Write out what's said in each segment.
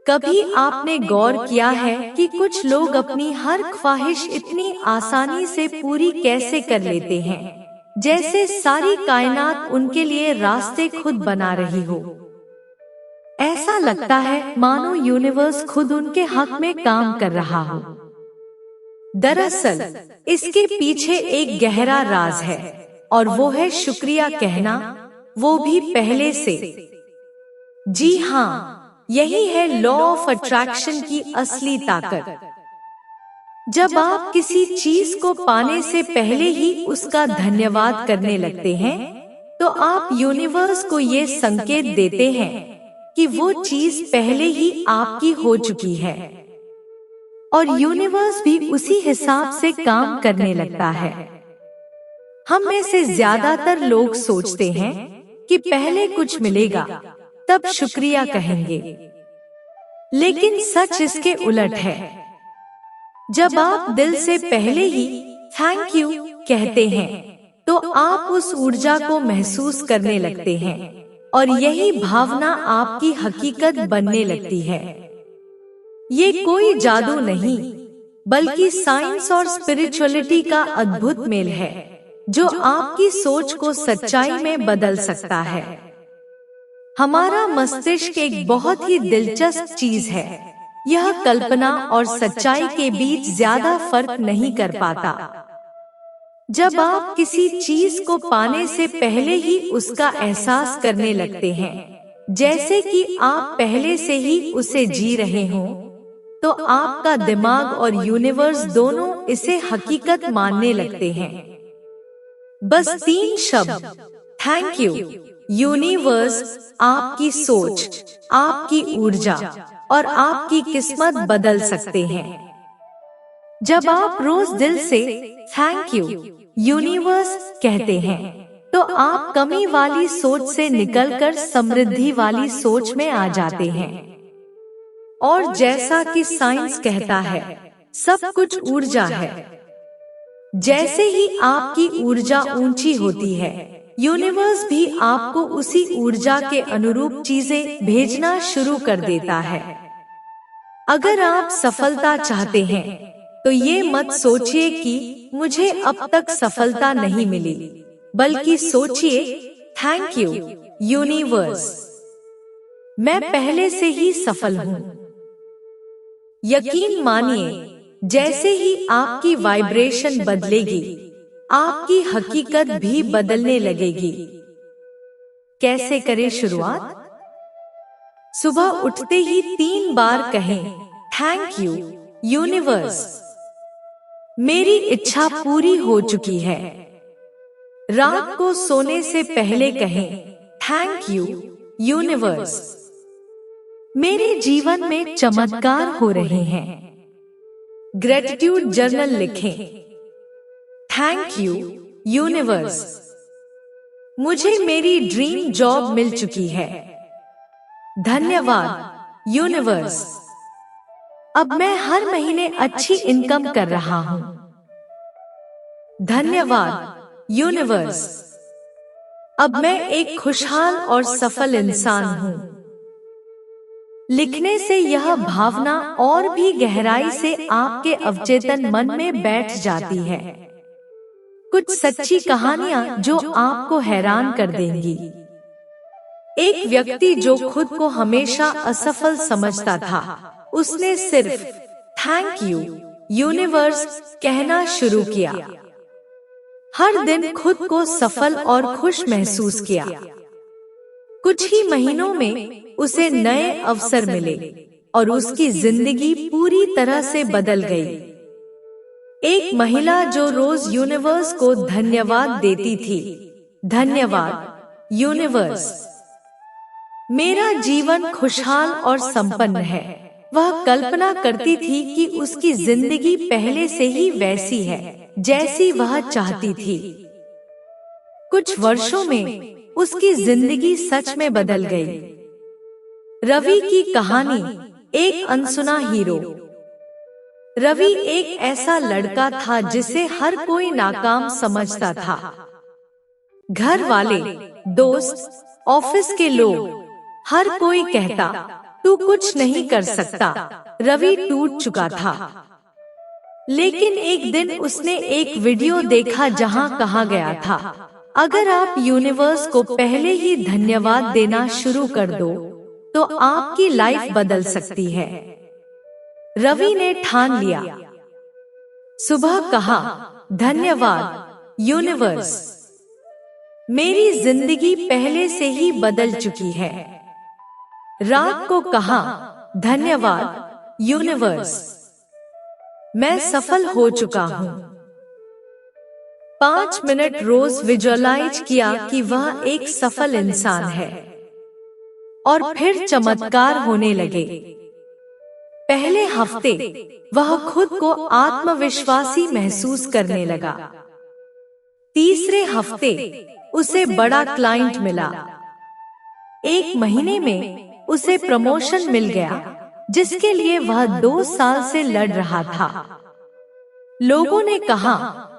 कभी आपने गौर किया है कि कुछ लोग अपनी हर ख्वाहिश इतनी आसानी से पूरी कैसे कर लेते हैं, जैसे सारी कायनात उनके लिए रास्ते खुद बना रही हो। ऐसा लगता है मानो यूनिवर्स खुद उनके हक में काम कर रहा हो। दरअसल इसके पीछे एक गहरा राज है, और वो है शुक्रिया कहना, वो भी पहले से। जी हाँ, यही है लॉ ऑफ अट्रैक्शन की असली ताकत। जब आप किसी चीज को पाने से पहले ही उसका धन्यवाद करने लगते हैं, तो आप यूनिवर्स को ये संकेत देते हैं कि वो चीज पहले ही आपकी हो चुकी है, और यूनिवर्स भी उसी हिसाब से काम करने लगता है। हम में से ज्यादातर लोग सोचते हैं कि पहले कुछ मिलेगा तब शुक्रिया कहेंगे, लेकिन सच इसके उलट है। जब आप दिल से पहले ही थैंक यू कहते हैं, तो आप उस ऊर्जा को महसूस करने लगते हैं, और यही भावना आपकी हकीकत बनने लगती है। ये कोई जादू नहीं, बल्कि साइंस और स्पिरिचुअलिटी का अद्भुत मेल है, जो आपकी सोच को सच्चाई में बदल सकता है। हमारा मस्तिष्क एक बहुत ही दिलचस्प चीज है। यह कल्पना और सच्चाई के बीच ज्यादा फर्क नहीं कर पाता। जब आप किसी चीज को पाने से पहले ही उसका एहसास करने लगते हैं, जैसे कि आप पहले से ही उसे जी रहे हों, तो आपका दिमाग और यूनिवर्स दोनों इसे हकीकत मानने लगते हैं। बस 3 शब्द, थैंक यू, यूनिवर्स, आपकी सोच, आपकी ऊर्जा और आपकी किस्मत बदल सकते हैं। जब आप रोज दिल से थैंक यू यूनिवर्स कहते हैं, तो आप कमी वाली सोच से निकलकर समृद्धि वाली सोच में आ जाते हैं। और जैसा कि साइंस कहता है, सब कुछ ऊर्जा है। जैसे ही आपकी ऊर्जा ऊंची होती है, यूनिवर्स भी आपको उसी ऊर्जा के अनुरूप चीजें भेजना शुरू कर देता है। अगर आप सफलता चाहते हैं, तो ये मत सोचिए कि मुझे अब तक सफलता नहीं मिली, बल्कि सोचिए थैंक यू यूनिवर्स, मैं पहले से ही सफल हूँ। यकीन मानिए, जैसे ही आपकी वाइब्रेशन बदलेगी, आपकी हकीकत भी बदलने लगेगी। कैसे करें शुरुआत? सुबह उठते ही 3 बार कहें, थैंक यू यूनिवर्स, मेरी इच्छा पूरी हो चुकी है। रात को सोने से पहले कहें, थैंक यू यूनिवर्स, मेरे जीवन में चमत्कार हो रहे हैं। ग्रेटिट्यूड जर्नल लिखें, थैंक यू यूनिवर्स, मुझे मेरी ड्रीम जॉब मिल चुकी है। धन्यवाद यूनिवर्स, अब मैं हर महीने अच्छी इनकम कर रहा हूँ। धन्यवाद यूनिवर्स, अब मैं एक खुशहाल और सफल इंसान हूँ। लिखने से यह भावना और भी गहराई से आपके अवचेतन मन में बैठ जाती है। कुछ सच्ची कहानियां जो आपको हैरान कर देंगी। एक व्यक्ति जो खुद को हमेशा असफल समझता था, उसने सिर्फ थैंक यू यूनिवर्स कहना शुरू किया। हर दिन खुद को सफल और खुश महसूस किया। कुछ ही महीनों में उसे नए अवसर मिले, और उसकी जिंदगी पूरी तरह से बदल गई। एक महिला जो रोज यूनिवर्स को धन्यवाद देती थी, धन्यवाद यूनिवर्स, मेरा जीवन खुशहाल और संपन्न है। वह कल्पना करती थी कि उसकी जिंदगी पहले से ही वैसी है जैसी वह चाहती थी। कुछ वर्षों में उसकी जिंदगी सच में बदल गई। रवि की कहानी, एक अनसुना हीरो। रवि एक ऐसा लड़का था जिसे हर कोई नाकाम समझता था। घर वाले, दोस्त, ऑफिस के लोग, हर कोई कहता तू कुछ नहीं कर सकता। रवि टूट चुका था। लेकिन एक दिन उसने एक वीडियो देखा जहां कहा गया था, अगर आप यूनिवर्स को पहले ही धन्यवाद देना शुरू कर दो तो आपकी लाइफ बदल सकती है। रवि ने ठान लिया। सुबह कहा, धन्यवाद यूनिवर्स, मेरी जिंदगी पहले से ही बदल चुकी है। रात को कहा, धन्यवाद यूनिवर्स, मैं सफल हो चुका हूँ। 5 मिनट रोज विजुअलाइज किया कि वह एक सफल इंसान है और फिर चमत्कार होने लगे। पहले हफ्ते वह खुद को आत्मविश्वासी महसूस करने लगा। तीसरे हफ्ते उसे बड़ा क्लाइंट मिला। 1 महीने में उसे प्रमोशन मिल गया, जिसके लिए वह 2 साल से लड़ रहा था। लोगों ने कहा,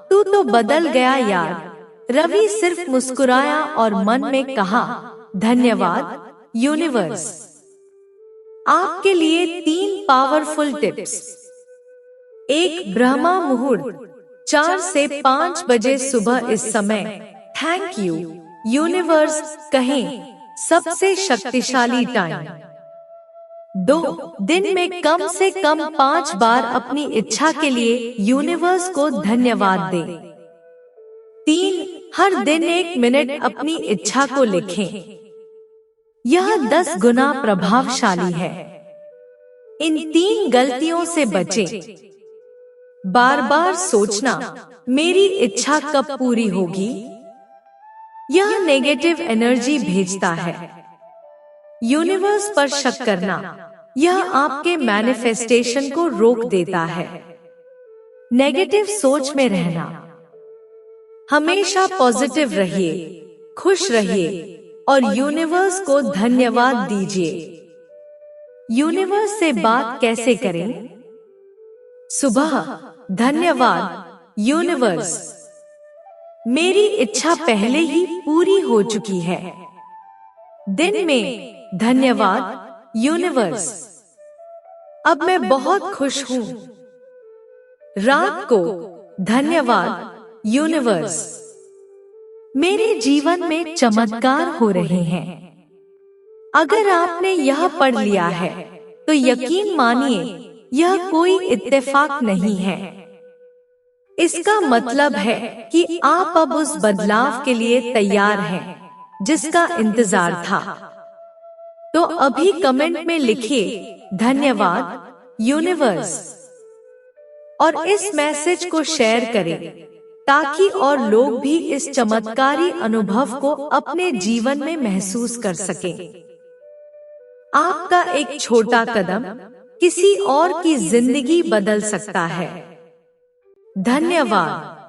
तू तो बदल गया यार। रवि सिर्फ मुस्कुराया और मन में कहा, धन्यवाद यूनिवर्स। आपके लिए 3 पावरफुल टिप्स। 1, ब्रह्मा मुहूर्त 4 से 5 बजे सुबह। इस समय थैंक यू यूनिवर्स कहें, सबसे शक्तिशाली टाइम। 2, दिन में कम से कम 5 बार अपनी इच्छा के लिए यूनिवर्स को धन्यवाद दें। 3, हर दिन 1 मिनट अपनी इच्छा को लिखें। यह 10 गुना प्रभावशाली है। इन 3 गलतियों से बचें। बार बार सोचना, मेरी इच्छा कब पूरी होगी? यह नेगेटिव एनर्जी भेजता है। यूनिवर्स पर शक करना, यह आपके मैनिफेस्टेशन को रोक देता है। नेगेटिव सोच में रहना, हमेशा पॉजिटिव रहिए, खुश रहिए और यूनिवर्स को धन्यवाद दीजिए। यूनिवर्स से बात कैसे करें? सुबह, धन्यवाद यूनिवर्स, मेरी इच्छा पहले ही पूरी हो चुकी है। दिन में, धन्यवाद यूनिवर्स, अब मैं बहुत खुश हूँ। रात को, धन्यवाद यूनिवर्स, मेरे जीवन में चमत्कार हो रहे हैं। अगर आपने यह पढ़ लिया है तो यकीन मानिए यह कोई इत्तेफाक नहीं है। इसका मतलब है कि आप अब उस बदलाव के लिए तैयार हैं जिसका इंतजार था। तो अभी कमेंट में लिखिए, धन्यवाद यूनिवर्स, और इस मैसेज को शेयर करें ताकि और लोग भी इस चमत्कारी अनुभव को अपने जीवन में महसूस कर सकें। आपका एक छोटा कदम किसी और की जिंदगी बदल सकता है। धन्यवाद।